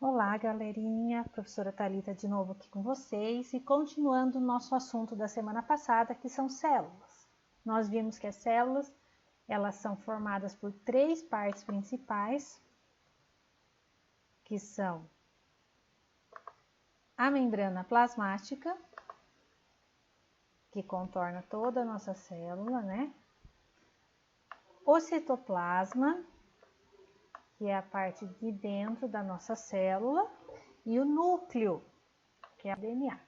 Olá, galerinha, professora Thalita de novo aqui com vocês e continuando o nosso assunto da semana passada, que são células. Nós vimos que as células, elas são formadas por três partes principais, que são a membrana plasmática, que contorna toda a nossa célula, né? O citoplasma, que é a parte de dentro da nossa célula, e o núcleo, que é o DNA.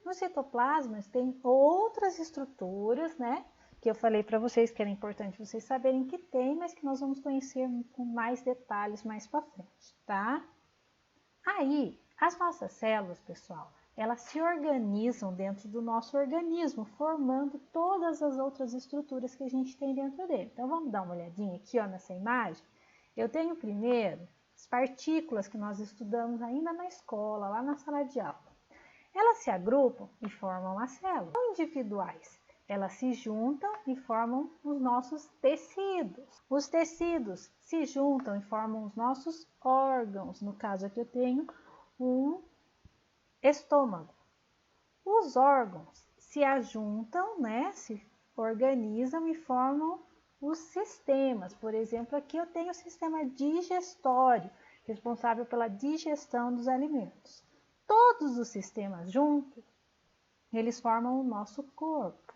No citoplasma tem outras estruturas, né? Que eu falei para vocês que era importante vocês saberem que tem, mas que nós vamos conhecer com mais detalhes mais para frente, tá? Aí, as nossas células, pessoal, elas se organizam dentro do nosso organismo, formando todas as outras estruturas que a gente tem dentro dele. Então, vamos dar uma olhadinha aqui, ó, nessa imagem. Eu tenho primeiro as partículas que nós estudamos ainda na escola, lá na sala de aula. Elas se agrupam e formam as células. São individuais. Elas se juntam e formam os nossos tecidos. Os tecidos se juntam e formam os nossos órgãos. No caso aqui eu tenho um estômago. Os órgãos se ajuntam, né? Se organizam e formam os sistemas. Por exemplo, aqui eu tenho o sistema digestório, responsável pela digestão dos alimentos. Todos os sistemas juntos, eles formam o nosso corpo,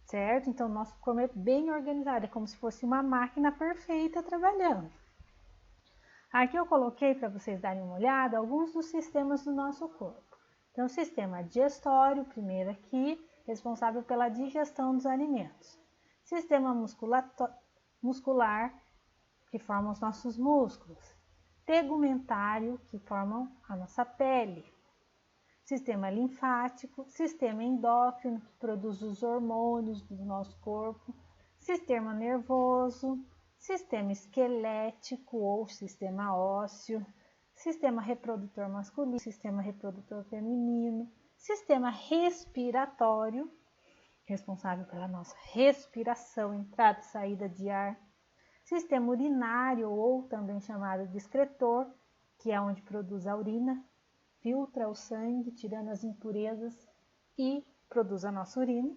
certo? Então, o nosso corpo é bem organizado, é como se fosse uma máquina perfeita trabalhando. Aqui eu coloquei para vocês darem uma olhada alguns dos sistemas do nosso corpo. Então, o sistema digestório, primeiro aqui, responsável pela digestão dos alimentos. Sistema muscular, que forma os nossos músculos. Tegumentário, que formam a nossa pele. Sistema linfático, sistema endócrino, que produz os hormônios do nosso corpo. Sistema nervoso, sistema esquelético ou sistema ósseo. Sistema reprodutor masculino, sistema reprodutor feminino. Sistema respiratório, responsável pela nossa respiração, entrada e saída de ar. Sistema urinário, ou também chamado de excretor, que é onde produz a urina, filtra o sangue, tirando as impurezas e produz a nossa urina.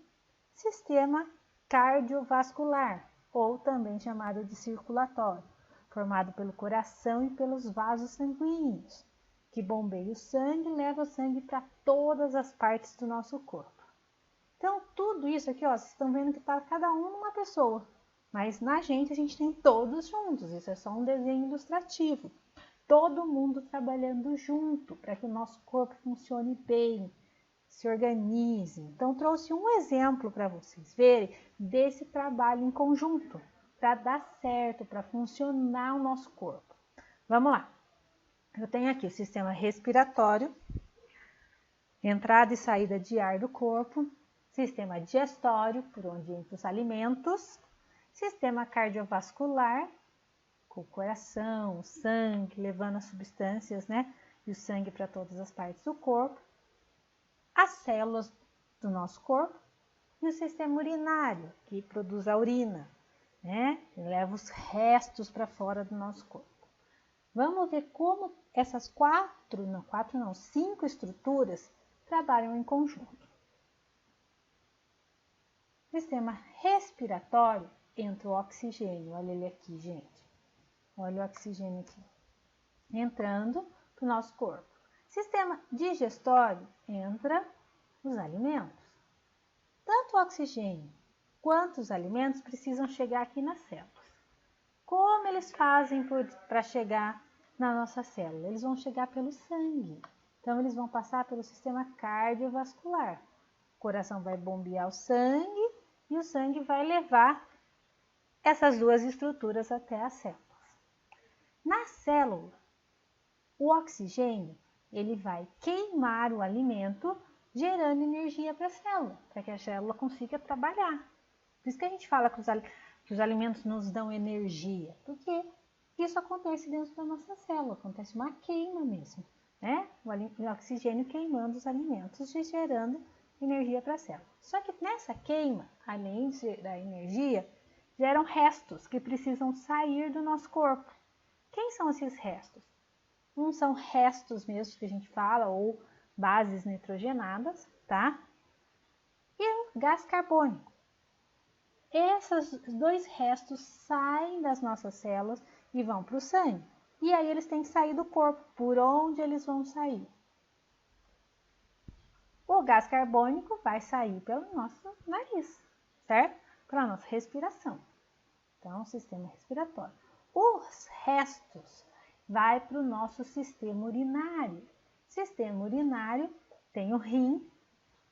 Sistema cardiovascular, ou também chamado de circulatório, formado pelo coração e pelos vasos sanguíneos, que bombeia o sangue e leva o sangue para todas as partes do nosso corpo. Então, tudo isso aqui, ó, vocês estão vendo que está cada um numa pessoa. Mas na gente, a gente tem todos juntos. Isso é só um desenho ilustrativo. Todo mundo trabalhando junto para que o nosso corpo funcione bem, se organize. Então, trouxe um exemplo para vocês verem desse trabalho em conjunto, para dar certo, para funcionar o nosso corpo. Vamos lá. Eu tenho aqui o sistema respiratório, entrada e saída de ar do corpo, sistema digestório, por onde entram os alimentos, sistema cardiovascular, com o coração, o sangue, levando as substâncias, né, e o sangue para todas as partes do corpo, as células do nosso corpo e o sistema urinário, que produz a urina, né, e leva os restos para fora do nosso corpo. Vamos ver como essas cinco estruturas trabalham em conjunto. Sistema respiratório, entra o oxigênio, olha ele aqui, gente. Olha o oxigênio aqui, entrando para o nosso corpo. Sistema digestório, entra os alimentos. Tanto o oxigênio quanto os alimentos precisam chegar aqui nas células. Como eles fazem para chegar na nossa célula? Eles vão chegar pelo sangue. Então, eles vão passar pelo sistema cardiovascular. O coração vai bombear o sangue e o sangue vai levar essas duas estruturas até as células. Na célula, o oxigênio ele vai queimar o alimento, gerando energia para a célula, para que a célula consiga trabalhar. Por isso que a gente fala que os alimentos nos dão energia, porque isso acontece dentro da nossa célula, acontece uma queima mesmo, né? O oxigênio queimando os alimentos e gerando energia para a célula. Só que nessa queima, além de gerar energia, geram restos que precisam sair do nosso corpo. Quem são esses restos? uns são restos mesmo que a gente fala, ou bases nitrogenadas, tá? E o gás carbônico. Esses dois restos saem das nossas células e vão para o sangue. E aí eles têm que sair do corpo. Por onde eles vão sair? O gás carbônico vai sair pelo nosso nariz, certo? Pela nossa respiração. Então, sistema respiratório. Os restos vai para o nosso sistema urinário. Sistema urinário tem o rim,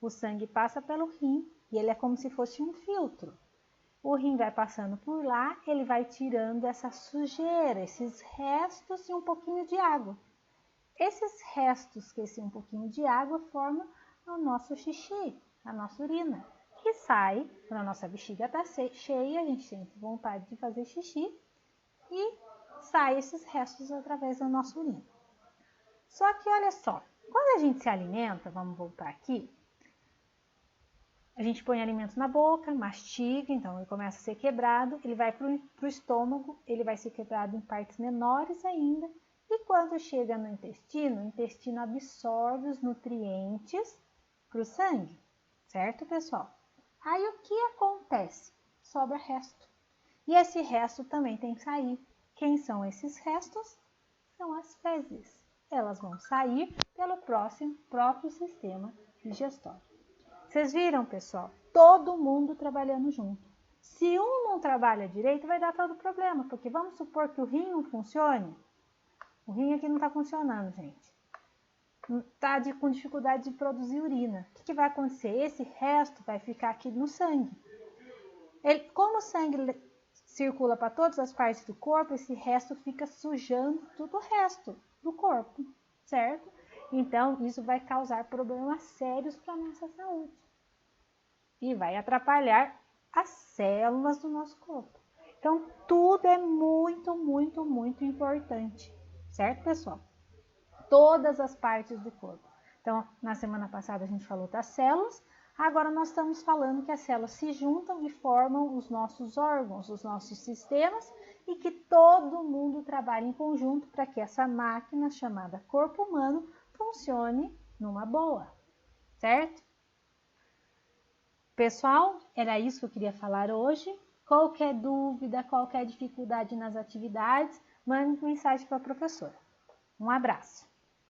o sangue passa pelo rim e ele é como se fosse um filtro. O rim vai passando por lá, ele vai tirando essa sujeira, esses restos e um pouquinho de água. Esses restos, que esse um pouquinho de água, formam o nosso xixi, a nossa urina, que sai, quando a nossa bexiga está cheia, a gente tem vontade de fazer xixi, e sai esses restos através da nossa urina. Só que olha só, quando a gente se alimenta, vamos voltar aqui, a gente põe alimento na boca, mastiga, então ele começa a ser quebrado, ele vai para o estômago, ele vai ser quebrado em partes menores ainda, e quando chega no intestino, o intestino absorve os nutrientes para o sangue, certo, pessoal? Aí o que acontece? Sobra resto. E esse resto também tem que sair. Quem são esses restos? São as fezes. Elas vão sair pelo próprio sistema digestório. Vocês viram, pessoal? Todo mundo trabalhando junto. Se um não trabalha direito, vai dar todo problema, porque vamos supor que o rim não funcione. O rim aqui não está funcionando, gente. Está com dificuldade de produzir urina. O que vai acontecer? Esse resto vai ficar aqui no sangue. Como o sangue circula para todas as partes do corpo, esse resto fica sujando todo o resto do corpo, certo? Então, isso vai causar problemas sérios para a nossa saúde. E vai atrapalhar as células do nosso corpo. Então, tudo é muito, muito, muito importante, certo, pessoal? Todas as partes do corpo. Então, na semana passada a gente falou das células, agora nós estamos falando que as células se juntam e formam os nossos órgãos, os nossos sistemas, e que todo mundo trabalha em conjunto para que essa máquina chamada corpo humano funcione numa boa, certo? Pessoal, era isso que eu queria falar hoje. Qualquer dúvida, qualquer dificuldade nas atividades, mande mensagem para a professora. Um abraço!